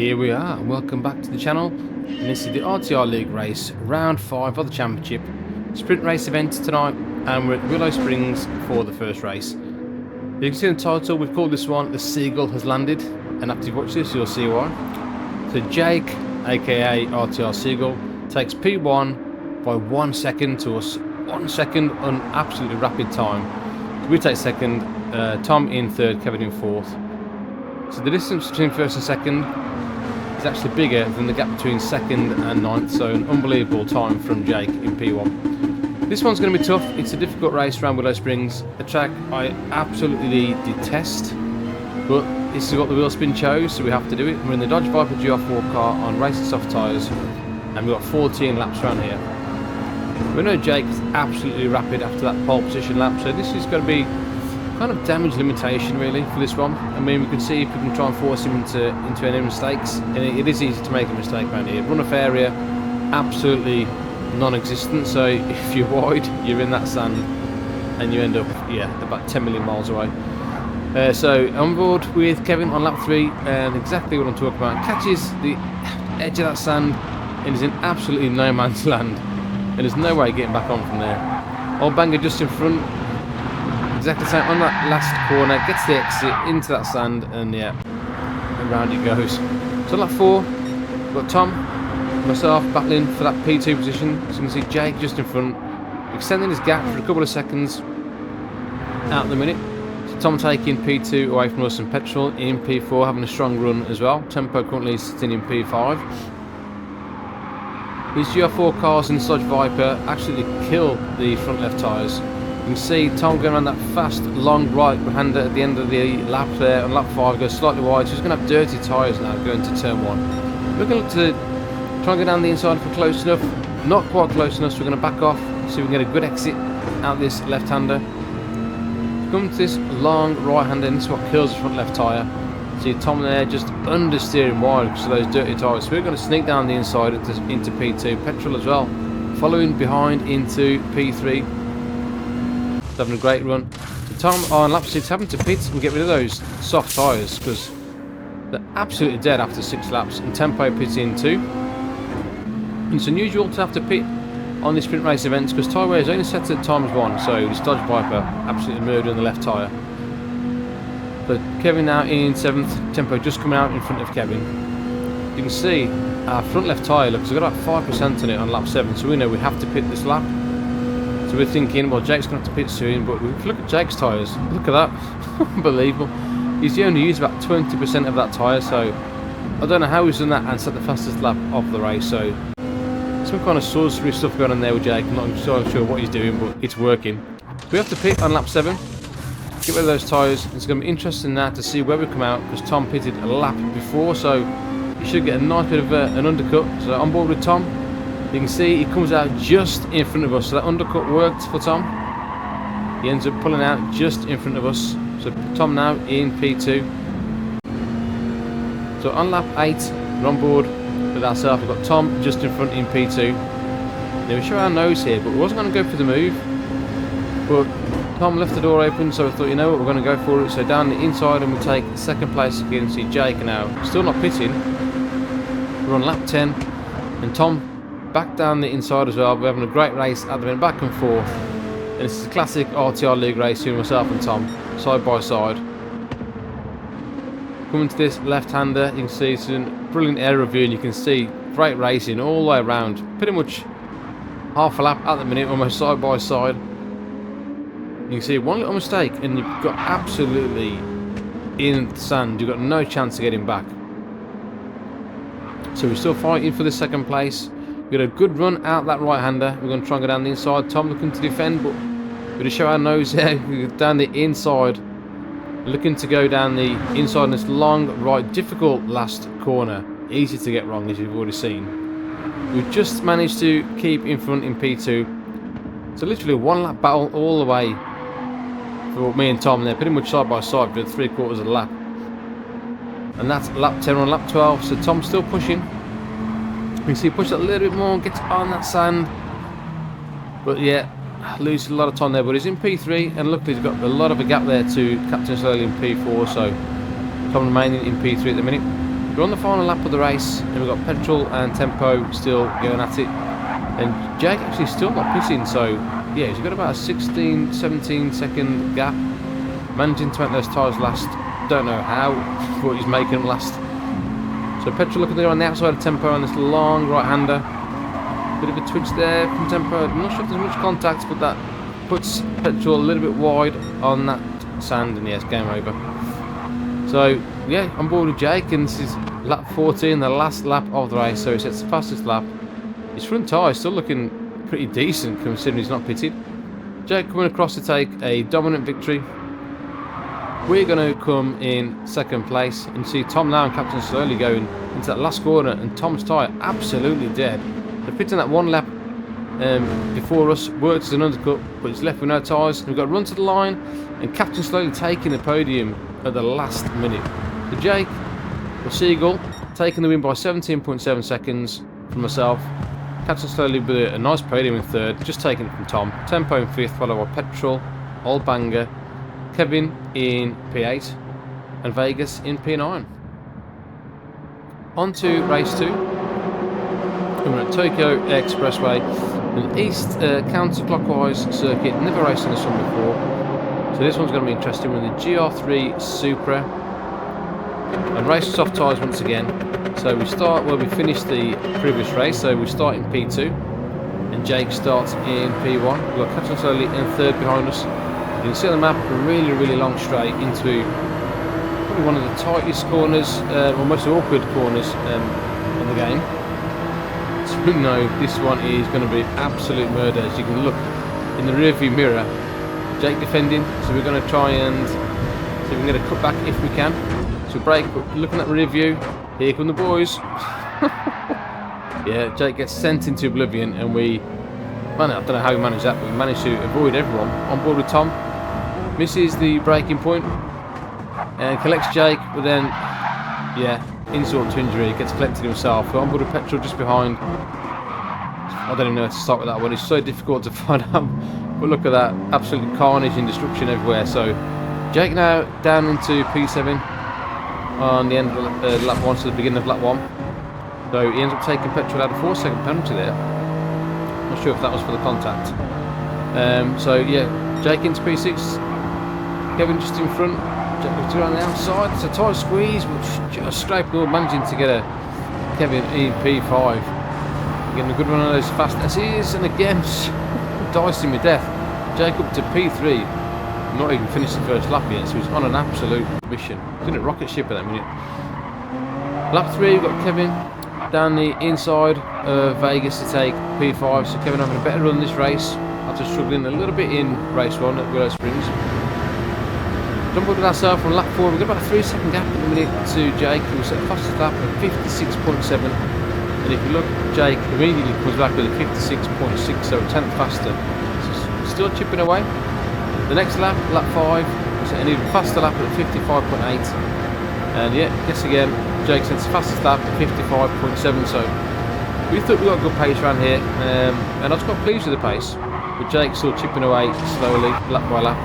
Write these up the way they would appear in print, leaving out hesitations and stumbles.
Here we are, and welcome back to the channel. And this is the RTR League race, round 5 of the championship sprint race event tonight, and we're at Willow Springs for the first race. You can see in the title, we've called this one The Seagull Has Landed, and after you've watched this you'll see why. So Jake, aka RTR Seagull, takes P1 by 1 second to us, 1 second on absolutely rapid time. We take second, Tom in third, Kevin in fourth. So the distance between first and second is actually bigger than the gap between second and ninth, so an unbelievable time from Jake in P1. This one's going to be tough. It's a difficult race around Willow Springs, a track I absolutely detest, but this is what the wheel spin chose, so we have to do it. We're in the Dodge Viper GR4 car on racing soft tyres, and we've got 14 laps around here. We know Jake is absolutely rapid after that pole position lap, so this is going to be kind of damage limitation really for this one. I mean, we can see if we can try and force him into any mistakes, and it is easy to make a mistake around here. Run-off area absolutely non-existent, so if you're wide you're in that sand and you end up about 10 million miles away. So on board with Kevin on lap 3, and exactly what I'm talking about. Catches the edge of that sand and is in absolutely no man's land, and there's no way getting back on from there. Old Banger just in front, exactly the same on that last corner, gets the exit into that sand, and yeah, around it goes. So lap 4, we've got Tom, myself battling for that P2 position. So you can see Jake just in front, extending his gap for a couple of seconds out the minute. So Tom taking P2 away from us, and Petrol in P4 having a strong run as well. Tempo currently sitting in P5. These GR4 cars in Dodge Viper absolutely kill the front left tyres. You can see Tom going around that fast, long right-hander at the end of the lap there. On lap 5, goes slightly wide, so he's going to have dirty tyres now going to turn 1. We're going to try and go down the inside for close enough. Not quite close enough, so we're going to back off so we can get a good exit out this left-hander. Come to this long right-hander, and this is what kills the front left tyre. See Tom there just understeering wide because of those dirty tyres. So we're going to sneak down the inside into P2. Petrol as well, following behind into P3. Having a great run. So Tom on lap 6 having to pit and get rid of those soft tyres because they're absolutely dead after 6 laps, and Tempo pits in too. And it's unusual to have to pit on these sprint race events because tyre wear is only set at ×1, so this Dodge Viper absolutely murdering the left tyre. But Kevin now in 7th, Tempo just coming out in front of Kevin. You can see our front left tyre, look, we've got about 5% on it on lap 7, so we know we have to pit this lap. So we're thinking, well, Jake's going to have to pit soon, but if you look at Jake's tyres, look at that, unbelievable. He's only used about 20% of that tyre, so I don't know how he's done that and set the fastest lap of the race. So some kind of sorcery stuff going on there with Jake. I'm not so sure what he's doing, but it's working. We have to pit on lap 7, get rid of those tyres. It's going to be interesting now to see where we come out because Tom pitted a lap before, so he should get a nice bit of an undercut. So on board with Tom. You can see he comes out just in front of us, so that undercut worked for Tom. He ends up pulling out just in front of us. So Tom now in P2. So on lap 8, we're on board with ourselves. We've got Tom just in front in P2. Now we show our nose here, but we wasn't going to go for the move. But Tom left the door open, so I thought, you know what, we're going to go for it. So down the inside, and we take second place again. See Jake now still not pitting. We're on lap 10, and Tom back down the inside as well. We're having a great race at the minute, back and forth. And this is a classic RTR League race here, myself and Tom, side by side. Coming to this left-hander, you can see it's a brilliant air review, and you can see great racing all the way around. Pretty much half a lap at the minute, almost side by side. You can see one little mistake, and you've got absolutely in the sand. You've got no chance of getting back. So we're still fighting for the second place. We got a good run out that right-hander. We're going to try and go down the inside. Tom looking to defend, but we're going to show our nose there. We go down the inside, looking to go down the inside on this long right, difficult last corner. Easy to get wrong, as you've already seen. We've just managed to keep in front in P2. So literally one lap battle all the way for me and Tom there, pretty much side by side for 3/4 of the lap. And that's lap 10 on lap 12. So Tom's still pushing. You can see he pushed it a little bit more, gets on that sand. But yeah, loses a lot of time there. But he's in P3, and luckily he's got a lot of a gap there to Captain Slowly in P4. So Tom remaining in P3 at the minute. We're on the final lap of the race, and we've got Petrol and Tempo still going at it. And Jake actually still not pitting, so yeah, he's got about a 16, 17 second gap. Managing to make those tyres last. Don't know how, but he's making them last. So Petrol looking there on the outside of Tempo on this long right-hander. Bit of a twitch there from Tempo. I'm not sure if there's much contact, but that puts Petrol a little bit wide on that sand, and yes, game over. So yeah, I'm board with Jake, and this is lap 14, the last lap of the race. So he sets the fastest lap. His front tyre is still looking pretty decent considering he's not pitted. Jake coming across to take a dominant victory. We're going to come in second place, and see Tom now and Captain slowly going into that last corner, and Tom's tyre absolutely dead. They're pitting that one lap before us, worked as an undercut, but it's left with no tyres. We've got to run to the line, and Captain slowly taking the podium at the last minute. So Jake, or Seagull, taking the win by 17.7 seconds from myself. Captain slowly with a nice podium in third, just taking it from Tom. Tempo in fifth, followed by Petrol, Old Banger, Kevin in P8, and Vegas in P9. On to race 2. We're at Tokyo Expressway, an east counterclockwise circuit. Never raced in this one before, so this one's going to be interesting. We're in the GR3 Supra, and race soft tyres once again. So we start where we finished the previous race, so we start in P2, and Jake starts in P1. We've got Captain slowly in third behind us. You can see on the map a really long straight into probably one of the tightest corners, or most awkward corners in the game. So we know this one is going to be absolute murder. As you can look in the rearview mirror, Jake defending, so we're going to try and see if we can get a cut back if we can. So brake, but looking at the rear view, here come the boys. Yeah, Jake gets sent into oblivion, and we, man, I don't know how we managed that, but we managed to avoid everyone. On board with Tom, misses the braking point, and collects Jake, but then, yeah, insult to injury, gets collected himself. On board with Petrol just behind. I don't even know how to start with that one, it's so difficult to find out. But look at that, absolute carnage and destruction everywhere. So Jake now down into P7 on the end of lap 1, so the beginning of lap 1. So he ends up taking Petrol out, a 4-second penalty there. Not sure if that was for the contact. So yeah, Jake into P6, Kevin just in front, Jake goes around the outside. It's a tight squeeze, but just scraping up, managing to get a Kevin in P5. Getting a good run on those fast SEs, and again, dicing with death. Jake up to P3, not even finished the first lap yet, so he's on an absolute mission. He's in a rocket ship at that minute. Lap 3, we've got Kevin down the inside of Vegas to take P5, so Kevin having a better run this race after struggling a little bit in race 1 at Willow Springs. Jump up with ourselves on lap 4, we've got about a 3-second gap at the minute to Jake, who set the fastest lap at 56.7, and if you look, Jake immediately comes back with a 56.6, so a tenth faster. So still chipping away. The next lap, lap 5, we set an even faster lap at 55.8, and yeah, guess again, Jake sets the fastest lap at 55.7, so we thought we got a good pace around here, and I was quite pleased with the pace, but Jake's still chipping away slowly, lap by lap.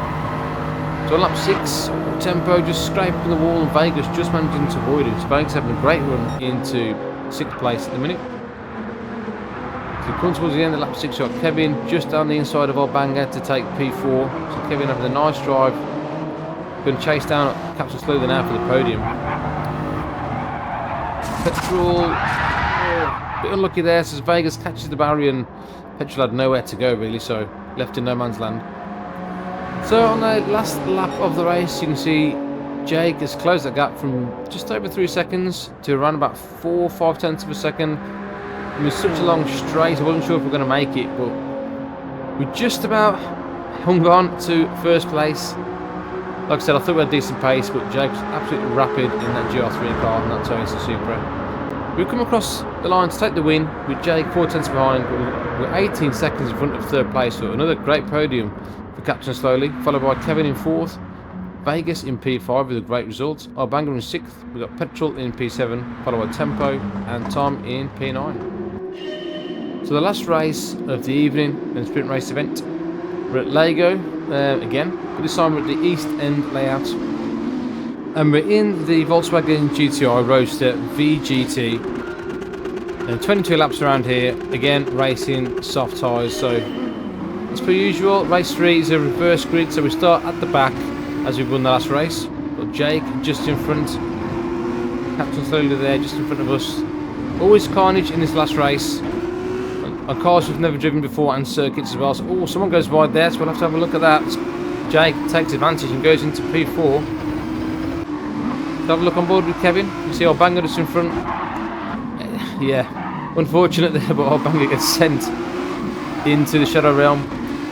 So on lap 6, Tempo just scraping the wall, and Vegas just managing to avoid it. So Vegas having a great run into 6th place at the minute. So come towards the end of lap 6, you've got Kevin just down the inside of our banger to take P4. So Kevin having a nice drive, going to chase down Captain Slowly now for the podium. Petrol, a bit unlucky there, so Vegas catches the barrier, and Petrol had nowhere to go really, so left in no man's land. So on the last lap of the race, you can see Jake has closed that gap from just over 3 seconds to around about 4-5 tenths of a second. It was such a long straight, I wasn't sure if we were going to make it, but we just about hung on to first place. Like I said, I thought we had a decent pace, but Jake was absolutely rapid in that GR3 car and that Toyota Supra. We've come across the line to take the win with Jake 4 tenths behind, but we're 18 seconds in front of third place, so another great podium for Captain Slowly, followed by Kevin in 4th, Vegas in P5 with a great result, our banger in 6th, we've got Petrol in P7, followed by Tempo and Tom in P9. So the last race of the evening in the sprint race event, we're at Lego again, but this time we're at the East End layout. And we're in the Volkswagen GTI Roadster VGT. And 22 laps around here. Again, racing soft tyres. So, as per usual, race 3 is a reverse grid. So we start at the back as we've won the last race. Got Jake just in front. Captain slowly there, just in front of us. Always carnage in this last race. On cars we've never driven before and circuits as well. So, oh, someone goes wide there, so we'll have to have a look at that. Jake takes advantage and goes into P4. Have a look on board with Kevin. You see our banger just in front. Yeah, unfortunate there, but our banger gets sent into the Shadow Realm.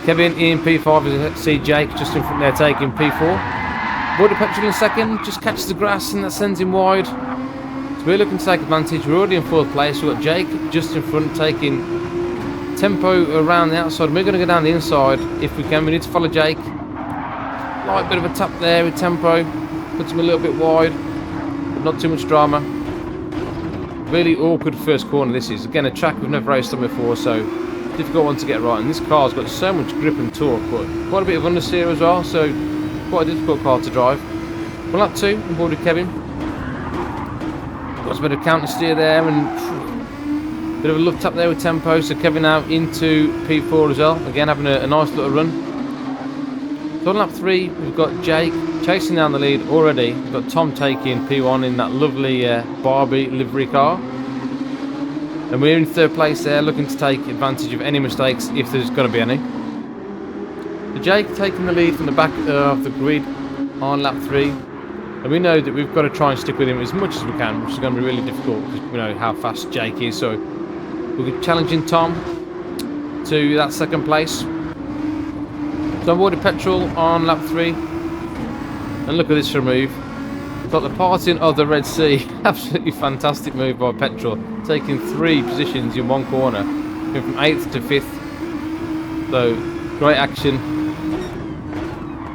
Kevin in P5 as I see Jake just in front there taking P4. Border Petrol in second, just catches the grass and that sends him wide. So we're looking to take advantage. We're already in 4th place. We've got Jake just in front taking tempo around the outside. We're going to go down the inside if we can. We need to follow Jake. Light bit of a tap there with tempo. Puts him a little bit wide, but not too much drama. Really awkward first corner this is. Again, a track we've never raced on before, so difficult one to get right. And this car's got so much grip and torque, but quite a bit of understeer as well, so quite a difficult car to drive. Well, lap 2, on board with Kevin. Got a bit of counter steer there, and bit of a love tap there with tempo. So Kevin now into P4 as well. Again, having a nice little run. So on lap 3, we've got Jake chasing down the lead already. We've got Tom taking P1 in that lovely Barbie livery car. And we're in 3rd place there, looking to take advantage of any mistakes if there's going to be any. So Jake taking the lead from the back of the grid on lap 3. And we know that we've got to try and stick with him as much as we can, which is going to be really difficult because we know how fast Jake is. So we'll be challenging Tom to that 2nd place. So I'm boarded petrol on lap 3. And look at this remove. Got the parting of the Red Sea. Absolutely fantastic move by Petrol. Taking 3 positions in 1 corner. Going from 8th to 5th. So, great action.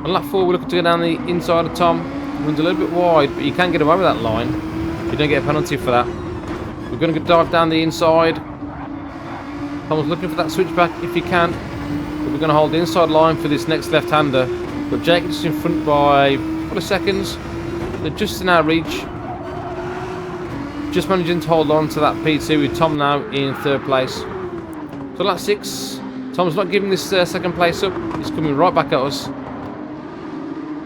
On lap 4, we're looking to go down the inside of Tom. Runs a little bit wide, but you can get away with that line. You don't get a penalty for that. We're going to dive down the inside. Tom's looking for that switchback if he can. But we're going to hold the inside line for this next left-hander. But Jake is in front by a couple of seconds. They're just in our reach. Just managing to hold on to that P2 with Tom now in 3rd place. So lap 6. Tom's not giving this 2nd place up. He's coming right back at us.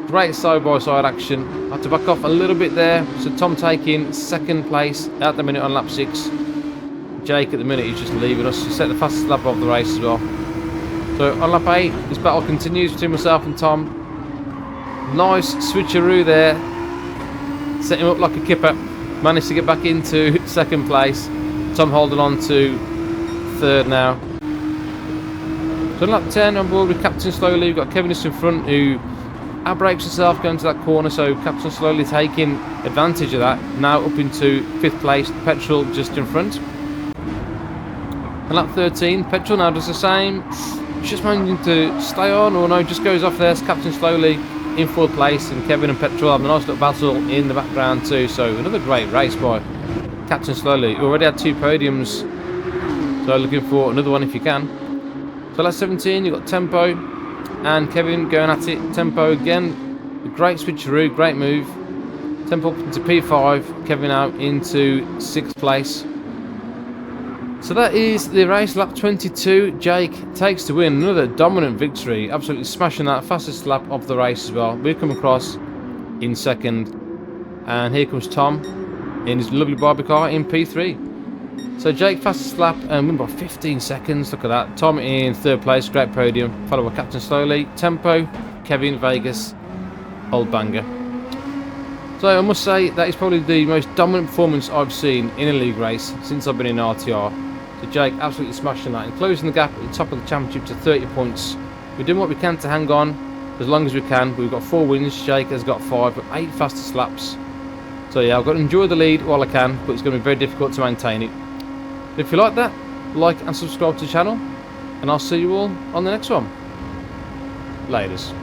Great side-by-side action. I had to back off a little bit there. So Tom taking 2nd place at the minute on lap 6. Jake at the minute is just leaving us. He set the fastest lap of the race as well. So on lap 8, this battle continues between myself and Tom. Nice switcheroo there. Set him up like a kipper. Managed to get back into 2nd place. Tom holding on to 3rd now. So on lap 10, on board with Captain Slowly. We've got Kevin in front who outbrakes himself going to that corner. So Captain Slowly taking advantage of that. Now up into 5th place. Petrol just in front. On lap 13, Petrol now does the same. Just managing to stay on, or no, just goes off there. It's Captain Slowly in 4th place, and Kevin and Petrol have a nice little battle in the background too. So another great race by Captain Slowly. Already had 2 podiums, so looking for another one if you can. So lap 17, you've got Tempo and Kevin going at it. Tempo again, a great switcheroo, great move. Tempo up into P5, Kevin out into 6th place. So that is the race, lap 22. Jake takes to win, another dominant victory, absolutely smashing that fastest lap of the race as well. We come across in 2nd, and here comes Tom in his lovely Barbie car in P3. So Jake fastest lap and win by 15 seconds, look at that. Tom in 3rd place, great podium, followed by Captain Slowly, Tempo, Kevin, Vegas, old banger. So I must say that is probably the most dominant performance I've seen in a league race since I've been in RTR. So Jake absolutely smashing that and closing the gap at the top of the championship to 30 points. We're doing what we can to hang on as long as we can. We've got 4 wins, Jake has got 5, but 8 fastest laps. So yeah, I've got to enjoy the lead while I can, but it's going to be very difficult to maintain it. If you like that, like and subscribe to the channel, and I'll see you all on the next one. Laters.